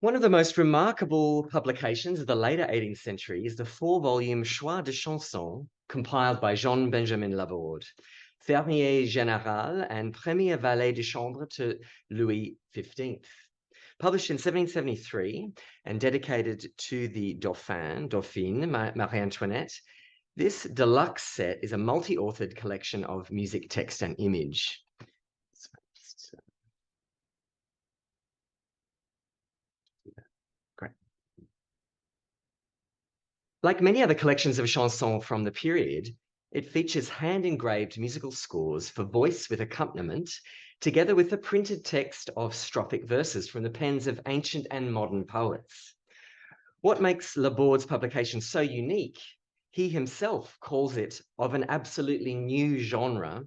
One of the most remarkable publications of the later 18th century is the four-volume Choix de Chansons, compiled by Jean-Benjamin Laborde, Fermier Général and Premier Valet de Chambre to Louis XV. Published in 1773 and dedicated to the Dauphine, Marie Antoinette, this deluxe set is a multi-authored collection of music, text, and image. Great. Like many other collections of chansons from the period, it features hand-engraved musical scores for voice with accompaniment, together with the printed text of strophic verses from the pens of ancient and modern poets. What makes Laborde's publication so unique, he himself calls it of an absolutely new genre,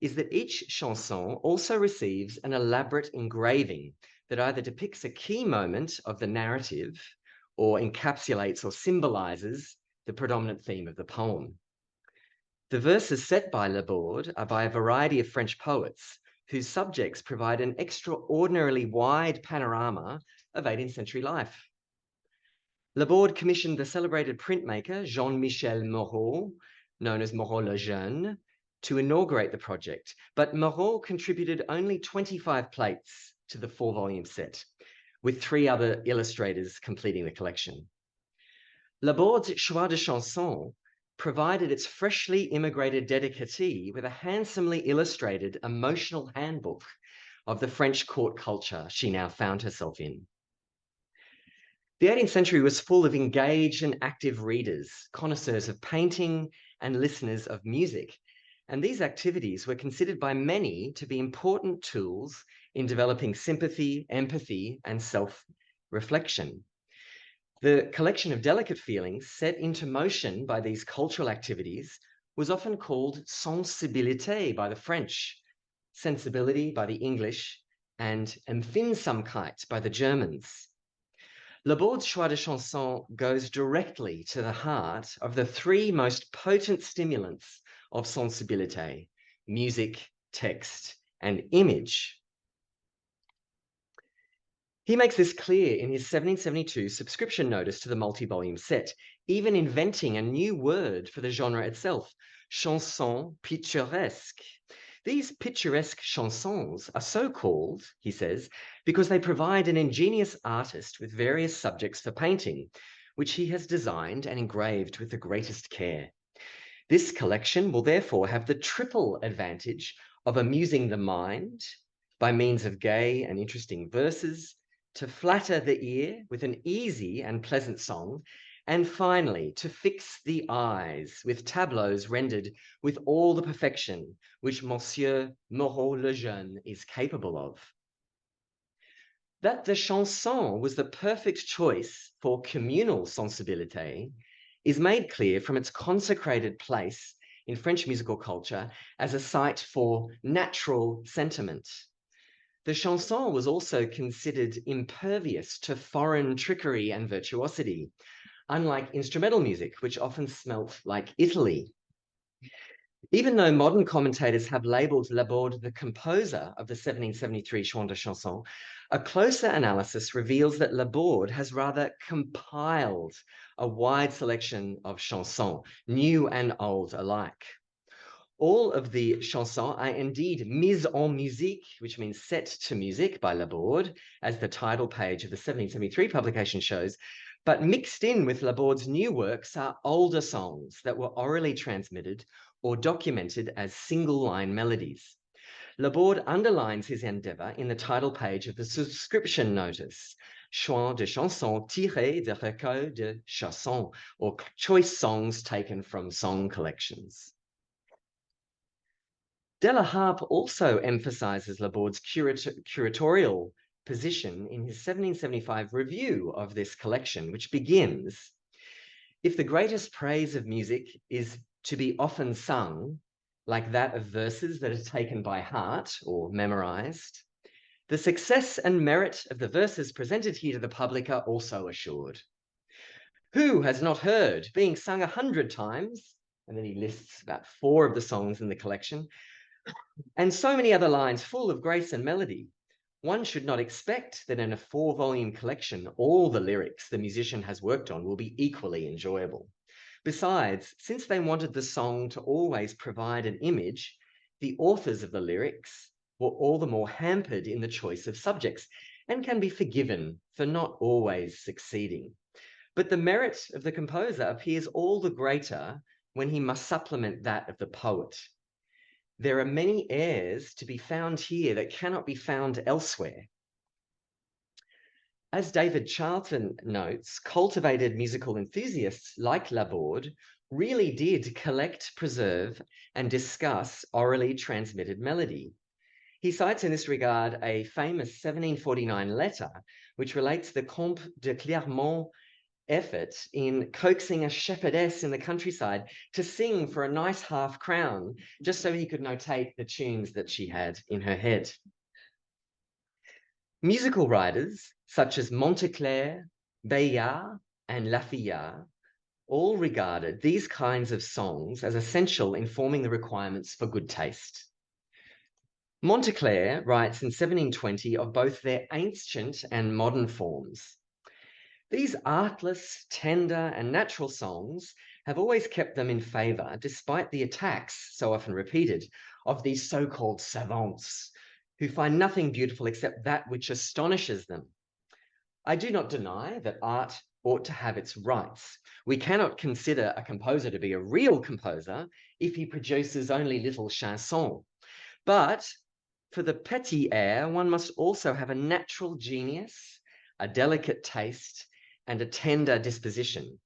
is that each chanson also receives an elaborate engraving that either depicts a key moment of the narrative or encapsulates or symbolizes the predominant theme of the poem. The verses set by Laborde are by a variety of French poets whose subjects provide an extraordinarily wide panorama of 18th century life. Laborde commissioned the celebrated printmaker Jean-Michel Moreau, known as Moreau le Jeune, to inaugurate the project, but Moreau contributed only 25 plates to the four-volume set, with 3 other illustrators completing the collection. Laborde's Choix de Chansons provided its freshly immigrated dedicatee with a handsomely illustrated emotional handbook of the French court culture she now found herself in. The 18th century was full of engaged and active readers, connoisseurs of painting, and listeners of music, and these activities were considered by many to be important tools in developing sympathy, empathy, and self-reflection. The collection of delicate feelings set into motion by these cultural activities was often called sensibilité by the French, sensibility by the English, and Empfindsamkeit by the Germans. Laborde's Choix de Chansons goes directly to the heart of the 3 most potent stimulants of sensibilité: music, text, and image. He makes this clear in his 1772 subscription notice to the multi-volume set, even inventing a new word for the genre itself, chansons pittoresques. These picturesque chansons are so called, he says, because they provide an ingenious artist with various subjects for painting, which he has designed and engraved with the greatest care. This collection will therefore have the triple advantage of amusing the mind by means of gay and interesting verses, to flatter the ear with an easy and pleasant song, and finally, to fix the eyes with tableaus rendered with all the perfection which Monsieur Moreau le Jeune is capable of. That the chanson was the perfect choice for communal sensibilité is made clear from its consecrated place in French musical culture as a site for natural sentiment. The chanson was also considered impervious to foreign trickery and virtuosity, unlike instrumental music, which often smelt like Italy. Even though modern commentators have labeled Laborde the composer of the 1773 Choix de Chansons, a closer analysis reveals that Laborde has rather compiled a wide selection of chansons, new and old alike. All of the chansons are indeed mise en musique, which means set to music by Laborde, as the title page of the 1773 publication shows, but mixed in with Laborde's new works are older songs that were orally transmitted or documented as single-line melodies. Laborde underlines his endeavour in the title page of the subscription notice, Choix de Chansons tirés de recueils de chansons, or choice songs taken from song collections. De la Harpe also emphasizes Laborde's curatorial position in his 1775 review of this collection, which begins, "If the greatest praise of music is to be often sung, like that of verses that are taken by heart or memorized, the success and merit of the verses presented here to the public are also assured. Who has not heard, being sung 100 times," and then he lists about 4 of the songs in the collection, "and so many other lines full of grace and melody, One should not expect that in a 4-volume collection, all the lyrics the musician has worked on will be equally enjoyable. Besides, since they wanted the song to always provide an image, the authors of the lyrics were all the more hampered in the choice of subjects and can be forgiven for not always succeeding. But the merit of the composer appears all the greater when he must supplement that of the poet. There are many airs to be found here that cannot be found elsewhere. As David Charlton notes, cultivated musical enthusiasts like Laborde really did collect, preserve, and discuss orally transmitted melody. He cites in this regard a famous 1749 letter, which relates the Comte de Clermont effort in coaxing a shepherdess in the countryside to sing for a nice half-crown, just so he could notate the tunes that she had in her head. Musical writers such as Montclair, Bayard, and Lafayette all regarded these kinds of songs as essential in forming the requirements for good taste. Montclair writes in 1720 of both their ancient and modern forms. These artless, tender, and natural songs have always kept them in favour, despite the attacks, so often repeated, of these so-called savants, who find nothing beautiful except that which astonishes them. I do not deny that art ought to have its rights. We cannot consider a composer to be a real composer if he produces only little chansons. But for the petit air, one must also have a natural genius, a delicate taste, and a tender disposition.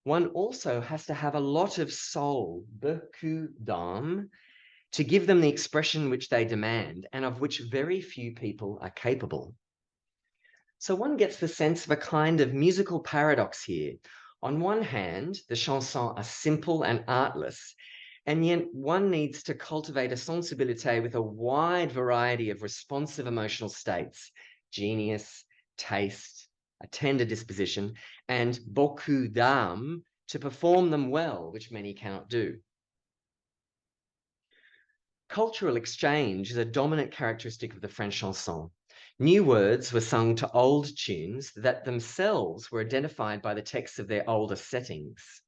One also has to have a lot of soul, beaucoup d'âme, to give them the expression which they demand and of which very few people are capable. So one gets the sense of a kind of musical paradox here. On one hand, the chansons are simple and artless, and yet one needs to cultivate a sensibilité with a wide variety of responsive emotional states, genius, taste, a tender disposition, and beaucoup d'âme to perform them well, which many cannot do. Cultural exchange is a dominant characteristic of the French chanson. New words were sung to old tunes that themselves were identified by the texts of their older settings.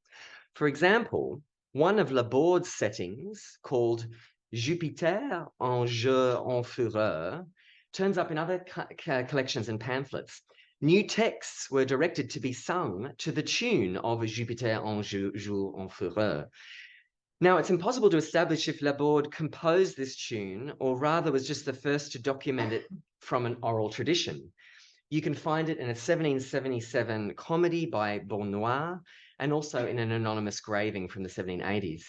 For example, one of Laborde's settings, called Jupiter en jeu en fureur, turns up in other collections and pamphlets. New texts were directed to be sung to the tune of Jupiter en jeu en fureur. Now, it's impossible to establish if Laborde composed this tune, or rather was just the first to document it from an oral tradition. You can find it in a 1777 comedy by Bournois, and also in an anonymous graving from the 1780s.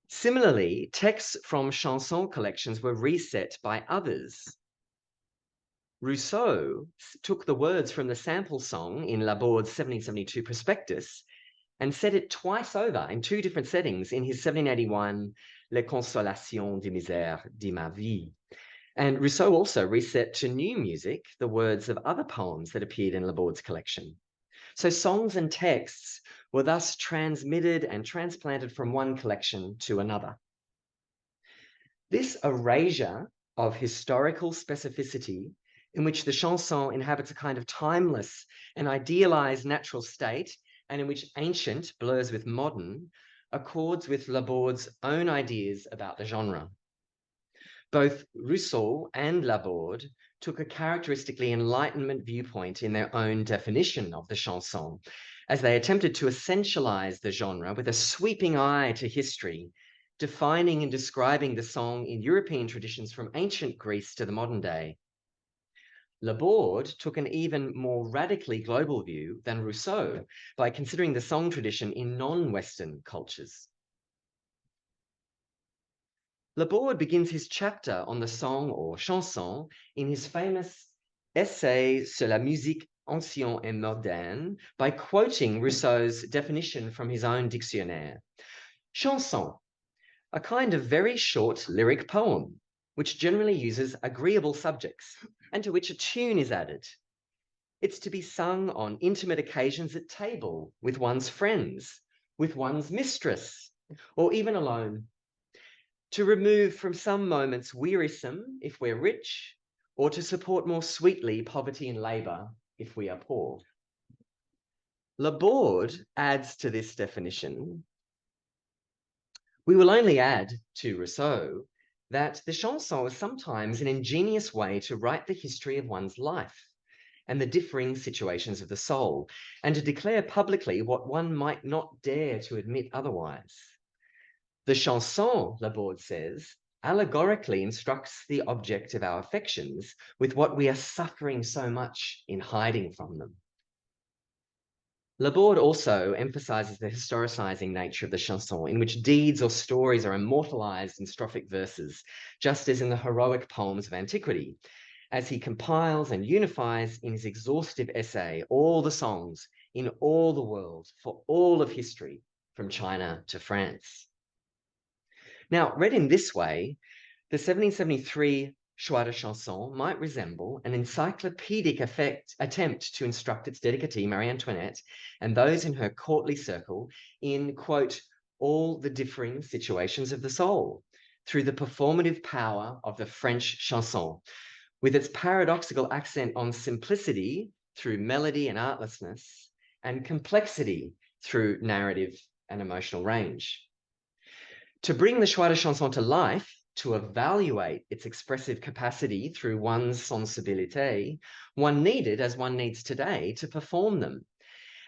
Similarly, texts from chanson collections were reset by others. Rousseau took the words from the sample song in Laborde's 1772 prospectus and set it twice over in 2 different settings in his 1781 Les Consolations de misère de ma vie. And Rousseau also reset to new music the words of other poems that appeared in Laborde's collection. So songs and texts were thus transmitted and transplanted from one collection to another. This erasure of historical specificity, in which the chanson inhabits a kind of timeless and idealized natural state, and in which ancient blurs with modern, accords with Laborde's own ideas about the genre. Both Rousseau and Laborde took a characteristically Enlightenment viewpoint in their own definition of the chanson, as they attempted to essentialize the genre with a sweeping eye to history, defining and describing the song in European traditions from ancient Greece to the modern day. Laborde took an even more radically global view than Rousseau by considering the song tradition in non-Western cultures. Laborde begins his chapter on the song or chanson in his famous essay sur la musique ancienne et moderne by quoting Rousseau's definition from his own dictionnaire. Chanson, a kind of very short lyric poem, which generally uses agreeable subjects and to which a tune is added. It's to be sung on intimate occasions at table, with one's friends, with one's mistress, or even alone. To remove from some moments wearisome, if we're rich, or to support more sweetly poverty and labour if we are poor. Laborde adds to this definition. We will only add to Rousseau that the chanson is sometimes an ingenious way to write the history of one's life and the differing situations of the soul, and to declare publicly what one might not dare to admit otherwise. The chanson, Laborde says, allegorically instructs the object of our affections with what we are suffering so much in hiding from them. Laborde also emphasizes the historicizing nature of the chanson, in which deeds or stories are immortalized in strophic verses, just as in the heroic poems of antiquity, as he compiles and unifies in his exhaustive essay all the songs in all the world for all of history, from China to France. Now, read in this way, the 1773 Choix de Chansons might resemble an encyclopedic attempt to instruct its dedicatee, Marie Antoinette, and those in her courtly circle in, quote, all the differing situations of the soul, through the performative power of the French chanson, with its paradoxical accent on simplicity through melody and artlessness, and complexity through narrative and emotional range. To bring the Choix de Chansons to life, to evaluate its expressive capacity through one's sensibilité, one needed, as one needs today, to perform them.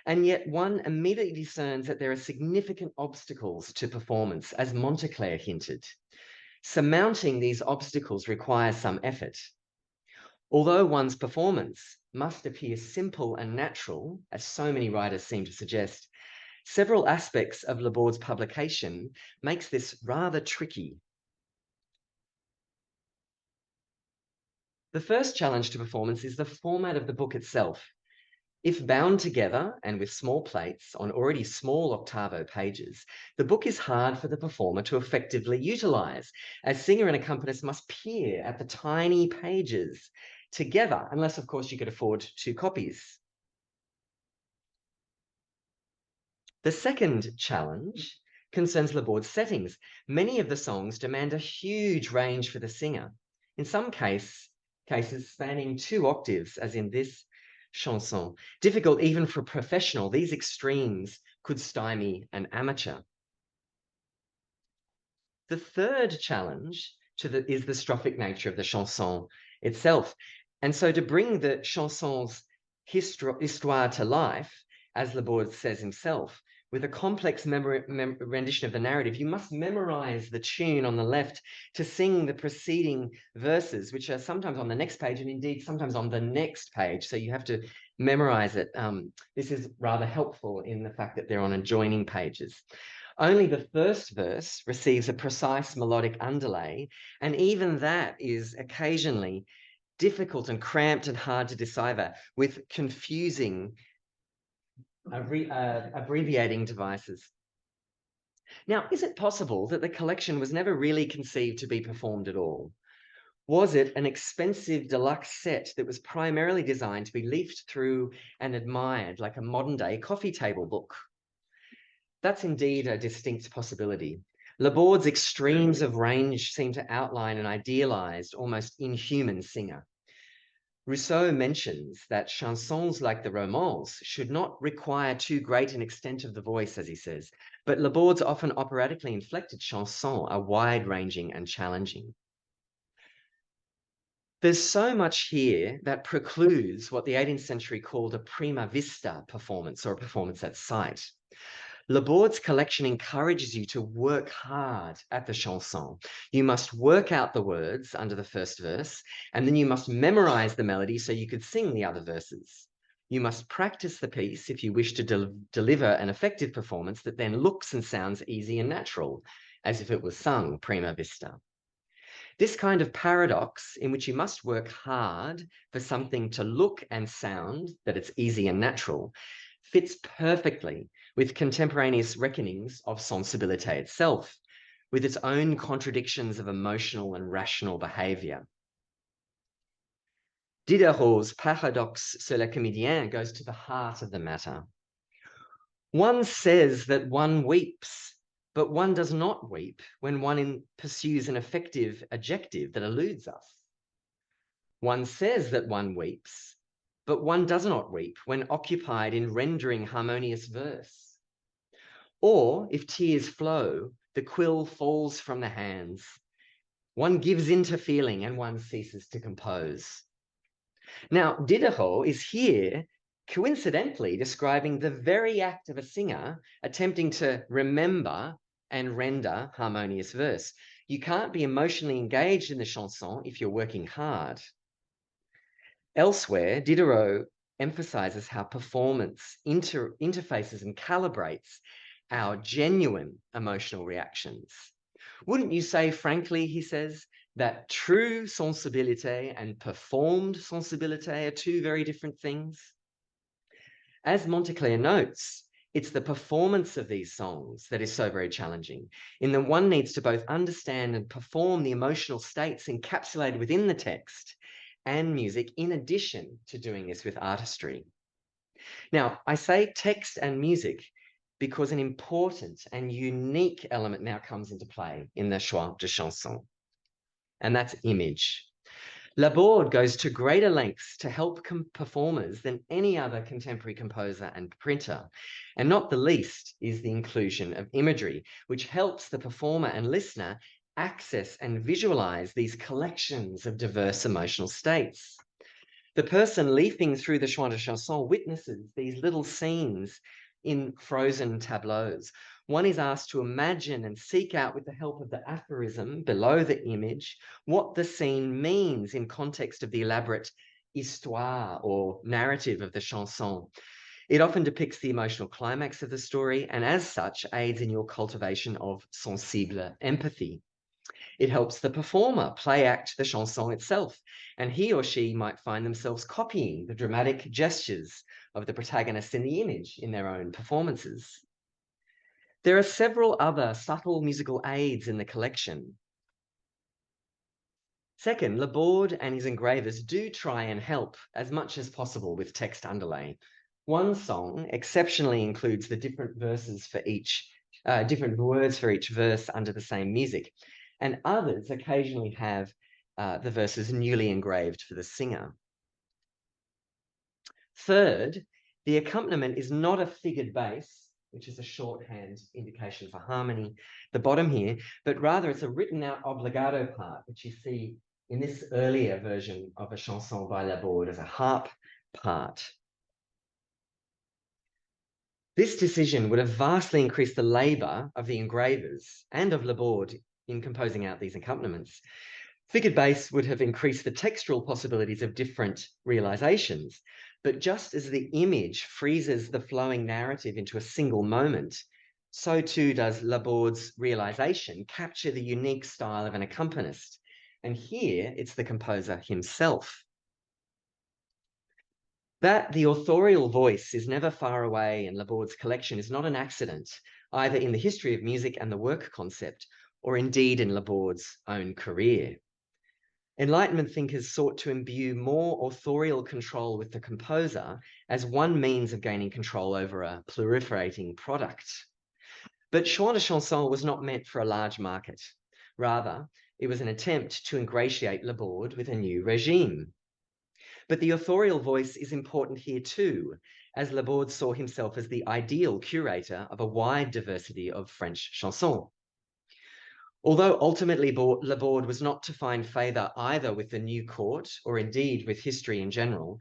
And yet one immediately discerns that there are significant obstacles to performance, as Montclair hinted. Surmounting these obstacles requires some effort. Although one's performance must appear simple and natural, as so many writers seem to suggest, several aspects of Laborde's publication makes this rather tricky. The first challenge to performance is the format of the book itself. If bound together and with small plates on already small octavo pages, the book is hard for the performer to effectively utilize, as singer and accompanist must peer at the tiny pages together, unless, of course, you could afford 2 copies. The second challenge concerns Laborde's settings. Many of the songs demand a huge range for the singer, in some cases spanning 2 octaves, as in this chanson. Difficult even for a professional, these extremes could stymie an amateur. The third challenge is the strophic nature of the chanson itself. And so to bring the chanson's histoire to life, as Laborde says himself, with a complex rendition of the narrative, you must memorize the tune on the left to sing the preceding verses, which are sometimes on the next page and indeed sometimes on the next page. So you have to memorize it. This is rather helpful in the fact that they're on adjoining pages. Only the first verse receives a precise melodic underlay, and even that is occasionally difficult and cramped and hard to decipher, with confusing abbreviating devices. Now, is it possible that the collection was never really conceived to be performed at all? Was it an expensive deluxe set that was primarily designed to be leafed through and admired like a modern-day coffee table book? That's indeed a distinct possibility. Laborde's extremes of range seem to outline an idealized, almost inhuman singer. Rousseau mentions that chansons like the romance should not require too great an extent of the voice, as he says, but Laborde's often operatically inflected chansons are wide-ranging and challenging. There's so much here that precludes what the 18th century called a prima vista performance, or a performance at sight. Laborde's collection encourages you to work hard at the chanson. You must work out the words under the first verse, and then you must memorize the melody so you could sing the other verses. You must practice the piece if you wish to deliver an effective performance that then looks and sounds easy and natural, as if it was sung prima vista. This kind of paradox, in which you must work hard for something to look and sound that it's easy and natural, fits perfectly with contemporaneous reckonings of sensibilité itself, with its own contradictions of emotional and rational behavior. Diderot's paradoxe sur la comédienne goes to the heart of the matter. One says that one weeps, but one does not weep when one pursues an effective adjective that eludes us. One says that one weeps, but one does not weep when occupied in rendering harmonious verse. Or if tears flow, the quill falls from the hands. One gives into feeling and one ceases to compose. Now, Diderot is here coincidentally describing the very act of a singer attempting to remember and render harmonious verse. You can't be emotionally engaged in the chanson if you're working hard. Elsewhere, Diderot emphasizes how performance interfaces and calibrates our genuine emotional reactions. Wouldn't you say, frankly, he says, that true sensibilité and performed sensibilité are two very different things? As Montclair notes, it's the performance of these songs that is so very challenging, in that one needs to both understand and perform the emotional states encapsulated within the text and music, in addition to doing this with artistry. Now, I say text and music because an important and unique element now comes into play in the Choix de Chansons, and that's image. Laborde goes to greater lengths to help performers than any other contemporary composer and printer, and not the least is the inclusion of imagery, which helps the performer and listener access and visualize these collections of diverse emotional states. The person leafing through the Choix de Chansons witnesses these little scenes in frozen tableaus. One is asked to imagine and seek out, with the help of the aphorism below the image, what the scene means in context of the elaborate histoire or narrative of the chanson. It often depicts the emotional climax of the story, and as such aids in your cultivation of sensible empathy. It helps the performer play act the chanson itself, and he or she might find themselves copying the dramatic gestures of the protagonist in the image in their own performances. There are several other subtle musical aids in the collection. Second, Laborde and his engravers do try and help as much as possible with text underlay. One song exceptionally includes the different verses for each, different words for each verse under the same music, and others occasionally have the verses newly engraved for the singer. Third, the accompaniment is not a figured bass, which is a shorthand indication for harmony, the bottom here, but rather it's a written out obligato part, which you see in this earlier version of a chanson by Laborde as a harp part. This decision would have vastly increased the labor of the engravers and of Laborde in composing out these accompaniments. Figured bass would have increased the textual possibilities of different realizations, but just as the image freezes the flowing narrative into a single moment, so too does Laborde's realization capture the unique style of an accompanist. And here it's the composer himself. That the authorial voice is never far away in Laborde's collection is not an accident, either in the history of music and the work concept, or indeed in Laborde's own career. Enlightenment thinkers sought to imbue more authorial control with the composer as one means of gaining control over a proliferating product. But Choix de Chansons was not meant for a large market. Rather, it was an attempt to ingratiate Laborde with a new regime. But the authorial voice is important here too, as Laborde saw himself as the ideal curator of a wide diversity of French chansons. Although ultimately Laborde was not to find favour either with the new court or indeed with history in general,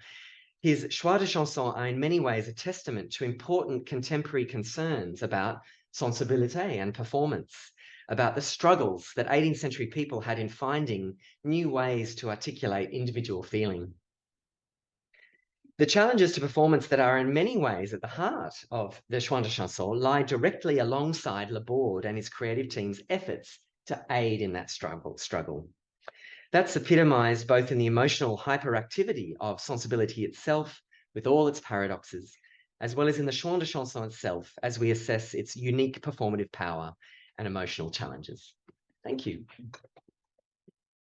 his Choix de Chansons are in many ways a testament to important contemporary concerns about sensibilité and performance, about the struggles that 18th century people had in finding new ways to articulate individual feeling. The challenges to performance that are in many ways at the heart of the Choix de Chansons lie directly alongside Laborde and his creative team's efforts to aid in that struggle. That's epitomized both in the emotional hyperactivity of sensibility itself, with all its paradoxes, as well as in the Choix de Chansons itself, as we assess its unique performative power and emotional challenges. Thank you.